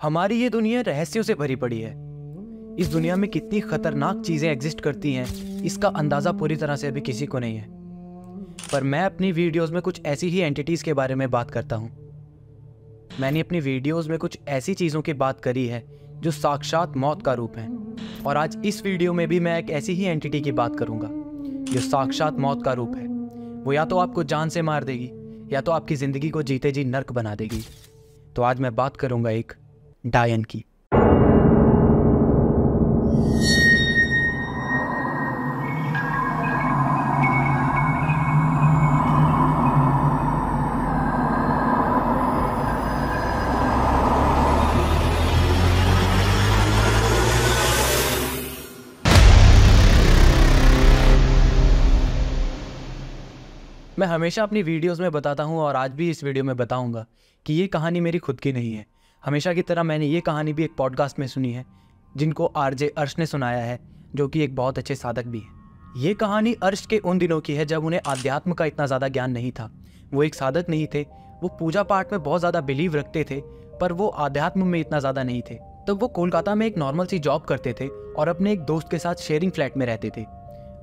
हमारी ये दुनिया रहस्यों से भरी पड़ी है। इस दुनिया में कितनी खतरनाक चीजें एग्जिस्ट करती हैं, इसका अंदाजा पूरी तरह से अभी किसी को नहीं है। पर मैं अपनी वीडियोस में कुछ ऐसी ही एंटिटीज के बारे में बात करता हूँ। मैंने अपनी वीडियोस में कुछ ऐसी चीजों की बात करी है जो साक्षात मौत का रूप है, और आज इस वीडियो में भी मैं एक ऐसी ही एंटिटी की बात करूंगा जो साक्षात मौत का रूप है। वो या तो आपको जान से मार देगी या तो आपकी जिंदगी को जीते जी नर्क बना देगी। तो आज मैं बात करूंगा एक डायन की। मैं हमेशा अपनी वीडियोस में बताता हूँ और आज भी इस वीडियो में बताऊंगा कि ये कहानी मेरी खुद की नहीं है। हमेशा की तरह मैंने ये कहानी भी एक पॉडकास्ट में सुनी है जिनको आरजे अर्श ने सुनाया है, जो कि एक बहुत अच्छे साधक भी है। ये कहानी अर्श के उन दिनों की है जब उन्हें आध्यात्म का इतना ज़्यादा ज्ञान नहीं था। वो एक साधक नहीं थे, वो पूजा पाठ में बहुत ज़्यादा बिलीव रखते थे, पर वो आध्यात्म में इतना ज़्यादा नहीं थे। तब वो कोलकाता में एक नॉर्मल सी जॉब करते थे और अपने एक दोस्त के साथ शेयरिंग फ्लैट में रहते थे।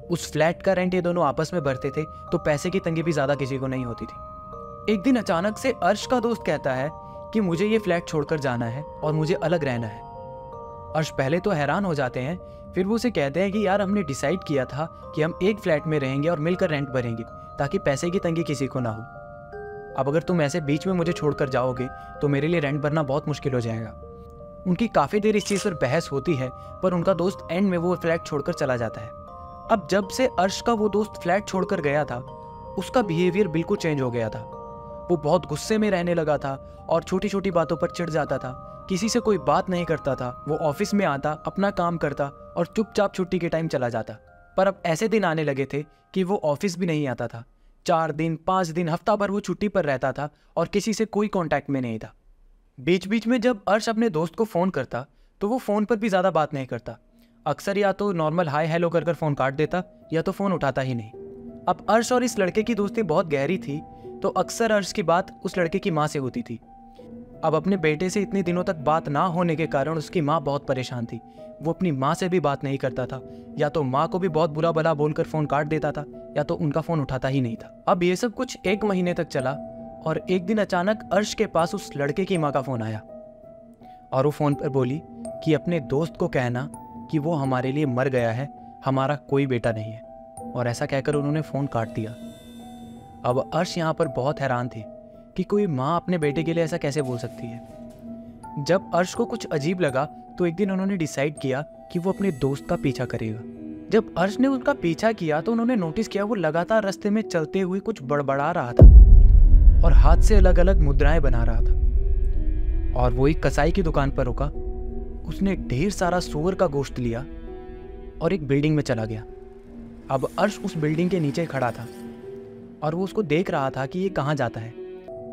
उस फ्लैट का रेंट ये दोनों आपस में भरते थे, तो पैसे की तंगी भी ज्यादा किसी को नहीं होती थी। एक दिन अचानक से अर्श का दोस्त कहता है कि मुझे ये फ्लैट छोड़कर जाना है और मुझे अलग रहना है। अर्श पहले तो हैरान हो जाते हैं, फिर वो उसे कहते हैं कि यार हमने डिसाइड किया था कि हम एक फ्लैट में रहेंगे और मिलकर रेंट भरेंगे ताकि पैसे की तंगी किसी को ना हो। अब अगर तुम ऐसे बीच में मुझे छोड़कर जाओगे तो मेरे लिए रेंट भरना बहुत मुश्किल हो जाएगा। उनकी काफी देर इस चीज पर बहस होती है, पर उनका दोस्त एंड में वो फ्लैट छोड़कर चला जाता है। अब जब से अर्श का वो दोस्त फ्लैट छोड़कर गया था, उसका बिहेवियर बिल्कुल चेंज हो गया था। वो बहुत गुस्से में रहने लगा था और छोटी छोटी बातों पर चिढ़ जाता था। किसी से कोई बात नहीं करता था। वो ऑफिस में आता, अपना काम करता और चुपचाप छुट्टी के टाइम चला जाता। पर अब ऐसे दिन आने लगे थे कि वो ऑफिस भी नहीं आता था। 4 दिन, 5 दिन, हफ्ता भर वो छुट्टी पर रहता था और किसी से कोई कॉन्टैक्ट में नहीं था। बीच बीच में जब अर्श अपने दोस्त को फ़ोन करता तो वो फ़ोन पर भी ज़्यादा बात नहीं करता। अक्सर या तो नॉर्मल हाय हेलो कर फ़ोन काट देता या तो फ़ोन उठाता ही नहीं। अब अर्श और इस लड़के की दोस्ती बहुत गहरी थी, तो अक्सर अर्श की बात उस लड़के की माँ से होती थी। अब अपने बेटे से इतने दिनों तक बात ना होने के कारण उसकी माँ बहुत परेशान थी। वो अपनी माँ से भी बात नहीं करता था, या तो माँ को भी बहुत बुरा भला बोलकर फ़ोन काट देता था या तो उनका फ़ोन उठाता ही नहीं था। अब ये सब कुछ 1 महीने तक चला और एक दिन अचानक अर्श के पास उस लड़के की माँ का फ़ोन आया और वो फ़ोन पर बोली कि अपने दोस्त को कहना कि वो हमारे लिए मर गया है, हमारा कोई बेटा नहीं है। और ऐसा कहकर उन्होंने फ़ोन काट दिया। अब अर्श यहाँ पर बहुत हैरान थी कि कोई माँ अपने बेटे के लिए ऐसा कैसे बोल सकती है। जब अर्श को कुछ अजीब लगा तो एक दिन उन्होंने डिसाइड किया कि वो अपने दोस्त का पीछा करेगा। जब अर्श ने उसका पीछा किया तो उन्होंने नोटिस किया वो लगातार रास्ते में चलते हुए कुछ बड़बड़ा रहा था और हाथ से अलग अलग मुद्राएं बना रहा था। और वो एक कसाई की दुकान पर रुका। उसने ढेर सारा सूअर का गोश्त लिया और एक बिल्डिंग में चला गया। अब अर्श उस बिल्डिंग के नीचे खड़ा था और वो उसको देख रहा था कि ये कहाँ जाता है।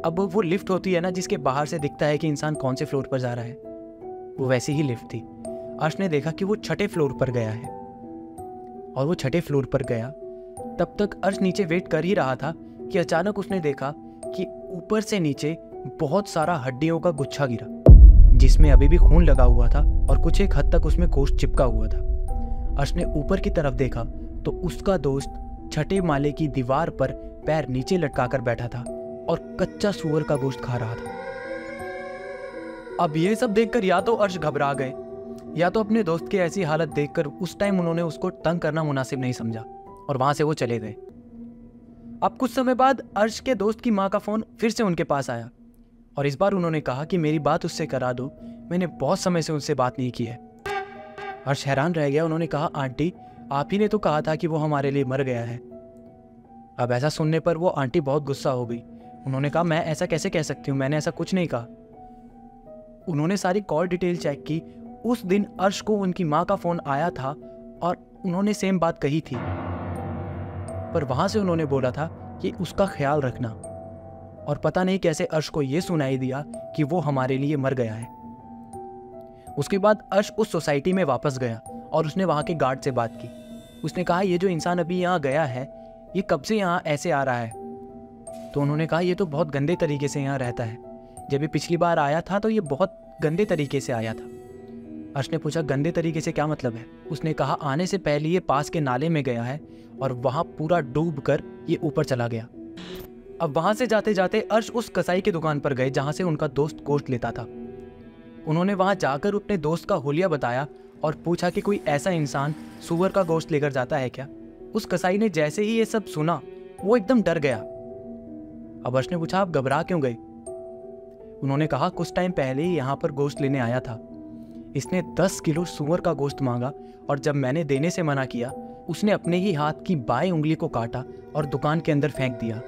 अब वो लिफ्ट होती है ना, जिसके बाहर से दिखता है कि इंसान कौन से फ्लोर पर जा रहा है, वो वैसी ही लिफ्ट थी। अर्श ने देखा कि वो 6ठे फ्लोर पर गया है और वो 6ठे फ्लोर पर गया। तब तक अर्श नीचे वेट कर ही रहा था कि अचानक उसने देखा कि ऊपर से नीचे बहुत सारा हड्डियों का गुच्छा गिरा, जिसमें अभी भी खून लगा हुआ था और कुछ एक हद तक उसमें गोश्त चिपका हुआ था। अर्श ने ऊपर की तरफ देखा तो उसका दोस्त 6ठे माले की दीवार पर पैर नीचे लटकाकर बैठा था और कच्चा सूअर का गोश्त खा रहा था। अब ये सब देखकर या तो अर्श घबरा गए या तो अपने दोस्त की ऐसी हालत देखकर उस टाइम उन्होंने उसको तंग करना मुनासिब नहीं समझा और वहां से वो चले गए। अब कुछ समय बाद अर्श के दोस्त की माँ का फोन फिर से उनके पास आया और इस बार उन्होंने कहा कि मेरी बात उससे करा दो, मैंने बहुत समय से उससे बात नहीं की है। अर्श हैरान रह गया। उन्होंने कहा, आंटी आप ही ने तो कहा था कि वो हमारे लिए मर गया है। अब ऐसा सुनने पर वो आंटी बहुत गुस्सा हो गई। उन्होंने कहा, मैं ऐसा कैसे कह सकती हूँ, मैंने ऐसा कुछ नहीं कहा। उन्होंने सारी कॉल डिटेल चेक की। उस दिन अर्श को उनकी माँ का फोन आया था और उन्होंने सेम बात कही थी, पर वहां से उन्होंने बोला था कि उसका ख्याल रखना। और पता नहीं कैसे अर्श को यह सुनाई दिया कि वो हमारे लिए मर गया है। उसके बाद अर्श उस सोसाइटी में वापस गया और उसने वहां के गार्ड से बात की। उसने कहा, ये जो इंसान अभी यहाँ गया है ये कब से यहाँ ऐसे आ रहा है? तो उन्होंने कहा, ये तो बहुत गंदे तरीके से यहाँ रहता है। जब ये पिछली बार आया था तो ये बहुत गंदे तरीके से आया था। अर्श ने पूछा गंदे तरीके से क्या मतलब है? उसने कहा आने से पहले ये पास के नाले में गया है और वहां पूरा डूब कर ये ऊपर चला गया। अब वहां से जाते जाते अर्श उस कसाई की दुकान पर गए जहां से उनका दोस्त गोश्त लेता था। उन्होंने वहां जाकर अपने दोस्त का हुलिया बताया और पूछा कि कोई ऐसा इंसान सूअर का गोश्त लेकर जाता है क्या? उस कसाई ने जैसे ही ये सब सुना वो एकदम डर गया। अब अर्श ने पूछा आप घबरा क्यों गए? उन्होंने कहा कुछ टाइम पहले ही यहाँ पर गोश्त लेने आया था। इसने 10 किलो सूअर का गोश्त मांगा और जब मैंने देने से मना किया उसने अपने ही हाथ की बाएं उंगली को काटा और दुकान के अंदर फेंक दिया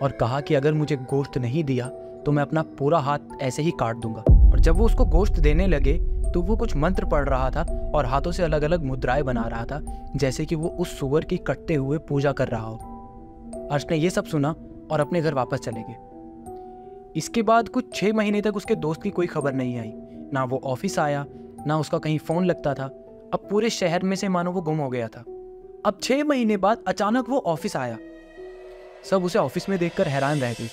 और कहा कि अगर मुझे गोश्त नहीं दिया तो मैं अपना पूरा हाथ ऐसे ही काट दूंगा। और जब वो उसको गोश्त देने लगे तो वो कुछ मंत्र पढ़ रहा था और हाथों से अलग अलग मुद्राएं बना रहा था जैसे कि वो उस सूअर की कटते हुए पूजा कर रहा हो। अर्श ने ये सब सुना और अपने घर वापस चले गए। इसके बाद कुछ 6 महीने तक उसके दोस्त की कोई खबर नहीं आई। ना वो ऑफिस आया, ना उसका कहीं फोन लगता था। अब पूरे शहर में से मानो वो गुम हो गया था। अब 6 महीने बाद अचानक वो ऑफिस आया। सब उसे ऑफिस में देखकर हैरान रह गए।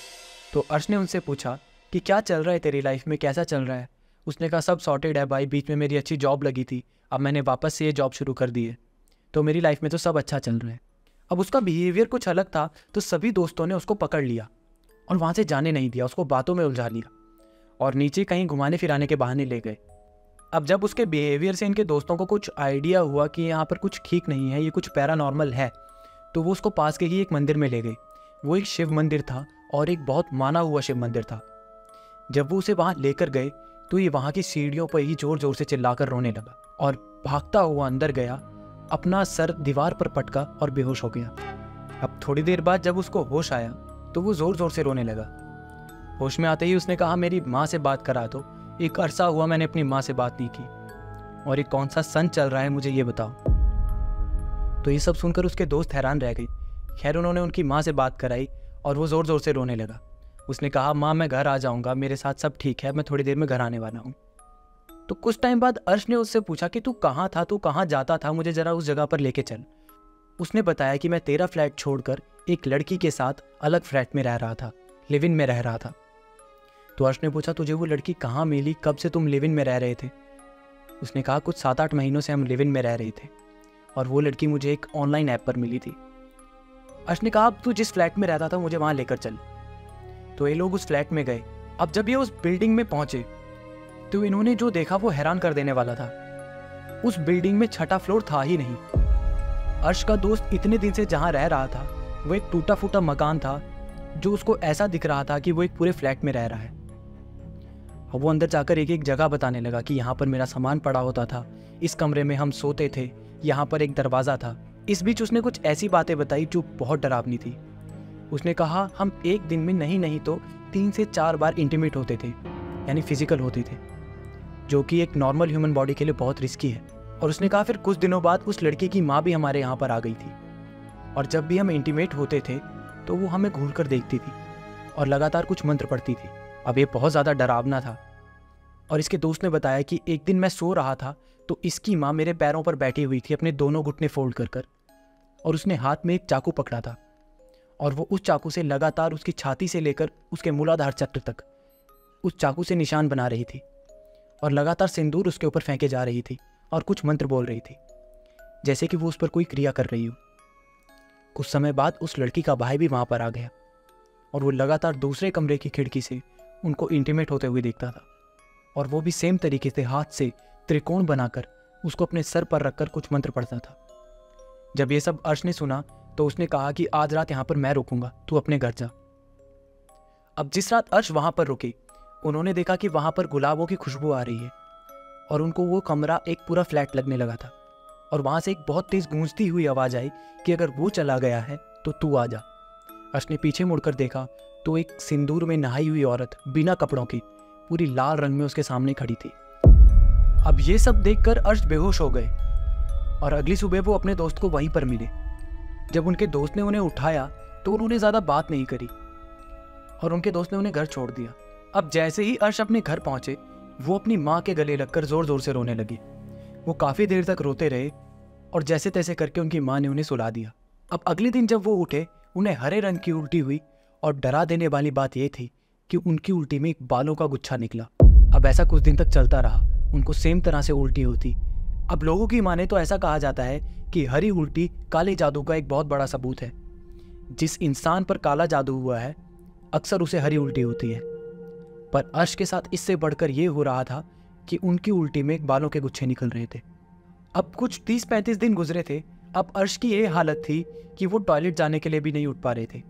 तो अर्श ने उनसे पूछा कि क्या चल रहा है तेरी लाइफ में, कैसा चल रहा है? उसने कहा सब सॉर्टेड है भाई, बीच में मेरी अच्छी जॉब लगी थी, अब मैंने वापस से ये जॉब शुरू कर दी है, तो मेरी लाइफ में तो सब अच्छा चल रहा है। अब उसका बिहेवियर कुछ अलग था तो सभी दोस्तों ने उसको पकड़ लिया और वहाँ से जाने नहीं दिया, उसको बातों में उलझा लिया और नीचे कहीं घुमाने फिराने के बहाने ले गए। अब जब उसके बिहेवियर से इनके दोस्तों को कुछ आइडिया हुआ कि यहाँ पर कुछ ठीक नहीं है, ये कुछ पैरानॉर्मल है, तो वो उसको पास के ही एक मंदिर में ले गए। वो एक शिव मंदिर था और एक बहुत माना हुआ शिव मंदिर था। जब वो उसे वहाँ लेकर गए तो ये वहाँ की सीढ़ियों पर ही जोर जोर से चिल्लाकर रोने लगा और भागता हुआ अंदर गया, अपना सर दीवार पर पटका और बेहोश हो गया। अब थोड़ी देर बाद जब उसको होश आया तो वो जोर जोर से रोने लगा। होश में आते ही उसने कहा मेरी माँ से बात करा दो, एक अरसा हुआ मैंने अपनी माँ से बात नहीं की और ये कौन सा सन चल रहा है मुझे ये बताओ। तो ये सब सुनकर उसके दोस्त हैरान रह गए। खैर उन्होंने उनकी माँ से बात कराई और वो ज़ोर ज़ोर से रोने लगा। उसने कहा माँ मैं घर आ जाऊँगा, मेरे साथ सब ठीक है, मैं थोड़ी देर में घर आने वाला हूँ। तो कुछ टाइम बाद अर्श ने उससे पूछा कि तू कहाँ था, तू कहाँ जाता था, मुझे ज़रा उस जगह पर लेके चल। उसने बताया कि मैं तेरा फ्लैट छोड़कर एक लड़की के साथ अलग फ्लैट में रह रहा था, लिव इन में रह रहा था। तो अर्श ने पूछा तुझे वो लड़की कहाँ मिली, कब से तुम लिव इन में रह रहे थे? उसने कहा कुछ 7-8 महीनों से हम लिव इन में रह रहे थे और वो लड़की मुझे एक ऑनलाइन ऐप पर मिली थी। अर्श ने कहा अब तू जिस फ्लैट में रहता था मुझे वहाँ लेकर चल। तो ये लोग उस फ्लैट में गए। अब जब ये उस बिल्डिंग में पहुंचे तो इन्होंने जो देखा वो हैरान कर देने वाला था। उस बिल्डिंग में 6ठा फ्लोर था ही नहीं। अर्श का दोस्त इतने दिन से जहाँ रह रहा था वो एक टूटा फूटा मकान था जो उसको ऐसा दिख रहा था कि वो एक पूरे फ्लैट में रह रहा है। अब वो अंदर जाकर एक एक जगह बताने लगा कि यहाँ पर मेरा सामान पड़ा होता था, इस कमरे में हम सोते थे, यहाँ पर एक दरवाज़ा था। इस बीच उसने कुछ ऐसी बातें बताई जो बहुत डरावनी थी। उसने कहा हम एक दिन में नहीं तो 3 से 4 बार इंटीमेट होते थे, यानी फिजिकल होते थे, जो कि एक नॉर्मल ह्यूमन बॉडी के लिए बहुत रिस्की है। और उसने कहा फिर कुछ दिनों बाद उस लड़की की माँ भी हमारे यहाँ पर आ गई थी और जब भी हम इंटीमेट होते थे तो वो हमें घूर कर देखती थी और लगातार कुछ मंत्र पढ़ती थी। अब ये बहुत ज़्यादा डरावना था। और इसके दोस्त ने बताया कि एक दिन मैं सो रहा था तो इसकी माँ मेरे पैरों पर बैठी हुई थी अपने दोनों घुटने फोल्ड कर और उसने हाथ में एक चाकू पकड़ा था और वो उस चाकू से लगातार उसकी छाती से लेकर उसके मूलाधार चक्र तक उस चाकू से निशान बना रही थी और लगातार सिंदूर उसके ऊपर फेंके जा रही थी और कुछ मंत्र बोल रही थी जैसे कि वो उस पर कोई क्रिया कर रही हो। कुछ समय बाद उस लड़की का भाई भी वहाँ पर आ गया और वो लगातार दूसरे कमरे की खिड़की से उनको इंटीमेट होते हुए देखता था और वो भी सेम तरीके से हाथ से त्रिकोण बनाकर उसको अपने सर पर रखकर कुछ मंत्र पढ़ता था। जब ये सब अर्श ने सुना तो उसने कहा कि आज रात यहाँ पर मैं रुकूंगा, तू अपने घर जा। अब जिस रात अर्श वहाँ पर रुके उन्होंने देखा कि वहाँ पर गुलाबों की खुशबू आ रही है और उनको वो कमरा एक पूरा फ्लैट लगने लगा था और वहाँ से एक बहुत तेज गूंजती हुई आवाज़ आई कि अगर वो चला गया है तो तू आ जा। अर्श ने पीछे मुड़कर देखा तो एक सिंदूर में नहाई हुई औरत बिना कपड़ों की पूरी लाल रंग में उसके सामने खड़ी थी। अब ये सब देखकर अर्श बेहोश हो गए और अगली सुबह वो अपने दोस्त को वहीं पर मिले। जब उनके दोस्त ने उन्हें उठाया तो उन्होंने ज़्यादा बात नहीं करी और उनके दोस्त ने उन्हें घर छोड़ दिया। अब जैसे ही अर्श अपने घर पहुंचे वो अपनी माँ के गले लगकर जोर जोर से रोने लगी। वो काफ़ी देर तक रोते रहे और जैसे तैसे करके उनकी माँ ने उन्हें सुला दिया। अब अगले दिन जब वो उठे उन्हें हरे रंग की उल्टी हुई और डरा देने वाली बात यह थी कि उनकी उल्टी में एक बालों का गुच्छा निकला। अब ऐसा कुछ दिन तक चलता रहा, उनको सेम तरह से उल्टी होती। अब लोगों की माने तो ऐसा कहा जाता है कि हरी उल्टी काले जादू का एक बहुत बड़ा सबूत है। जिस इंसान पर काला जादू हुआ है अक्सर उसे हरी उल्टी होती है। पर अर्श के साथ इससे बढ़कर यह हो रहा था कि उनकी उल्टी में बालों के गुच्छे निकल रहे थे। अब कुछ 30-35 दिन गुजरे थे। अब अर्श की यह हालत थी कि वो टॉयलेट जाने के लिए भी नहीं उठ पा रहे थे।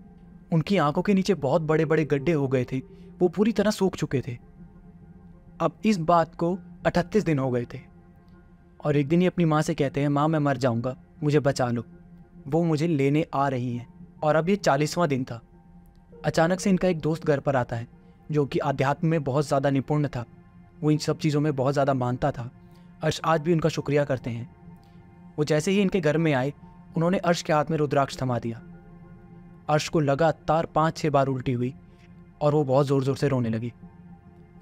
उनकी आंखों के नीचे बहुत बड़े बड़े गड्ढे हो गए थे, वो पूरी तरह सूख चुके थे। अब इस बात को 38 दिन हो गए थे और एक दिन ही अपनी माँ से कहते हैं, माँ मैं मर जाऊंगा, मुझे बचा लो। वो मुझे लेने आ रही हैं। और अब ये 40वां दिन था। अचानक से इनका एक दोस्त घर पर आता है जो कि आध्यात्म में बहुत ज़्यादा निपुण था। वो इन सब चीज़ों में बहुत ज़्यादा मानता था। अर्श आज भी उनका शुक्रिया करते हैं। वो जैसे ही इनके घर में आए उन्होंने अर्श के हाथ में रुद्राक्ष थमा दिया। अर्श को लगातार 5-6 बार उल्टी हुई और वो बहुत ज़ोर ज़ोर से रोने लगी।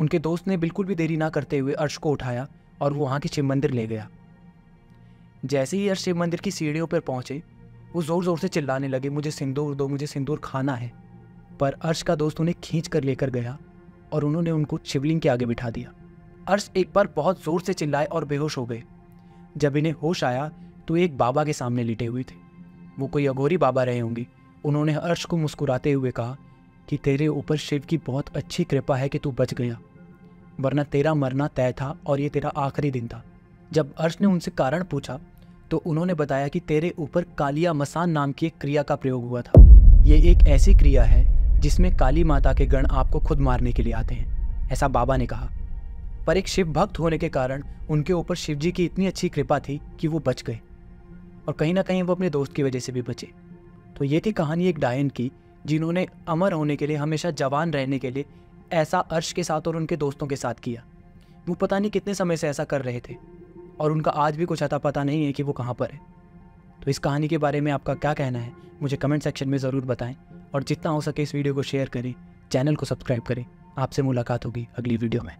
उनके दोस्त ने बिल्कुल भी देरी ना करते हुए अर्श को उठाया और वो वहाँ के शिव मंदिर ले गया। जैसे ही अर्श शिव मंदिर की सीढ़ियों पर पहुँचे वो ज़ोर ज़ोर से चिल्लाने लगे, मुझे सिंदूर दो, मुझे सिंदूर खाना है। पर अर्श का दोस्त उन्हें खींच कर लेकर गया और उन्होंने उनको शिवलिंग के आगे बिठा दिया। अर्श एक बार बहुत ज़ोर से चिल्लाए और बेहोश हो गए। जब इन्हें होश आया तो एक बाबा के सामने लेटे हुए थे। वो कोई अघोरी बाबा रहे होंगे। उन्होंने अर्श को मुस्कुराते हुए कहा कि तेरे ऊपर शिव की बहुत अच्छी कृपा है कि तू बच गया, वरना तेरा मरना तय था और ये तेरा आखिरी दिन था। जब अर्श ने उनसे कारण पूछा तो उन्होंने बताया कि तेरे ऊपर कालिया मसान नाम की एक क्रिया का प्रयोग हुआ था। ये एक ऐसी क्रिया है जिसमें काली माता के गण आपको खुद मारने के लिए आते हैं, ऐसा बाबा ने कहा। पर एक शिव भक्त होने के कारण उनके ऊपर शिव जी की इतनी अच्छी कृपा थी कि वो बच गए और कहीं ना कहीं वो अपने दोस्त की वजह से भी बचे। तो ये थी कहानी एक डायन की जिन्होंने अमर होने के लिए, हमेशा जवान रहने के लिए ऐसा अर्श के साथ और उनके दोस्तों के साथ किया। वो पता नहीं कितने समय से ऐसा कर रहे थे और उनका आज भी कुछ अता पता नहीं है कि वो कहाँ पर है। तो इस कहानी के बारे में आपका क्या कहना है मुझे कमेंट सेक्शन में ज़रूर बताएं और जितना हो सके इस वीडियो को शेयर करें, चैनल को सब्सक्राइब करें। आपसे मुलाकात होगी अगली वीडियो में।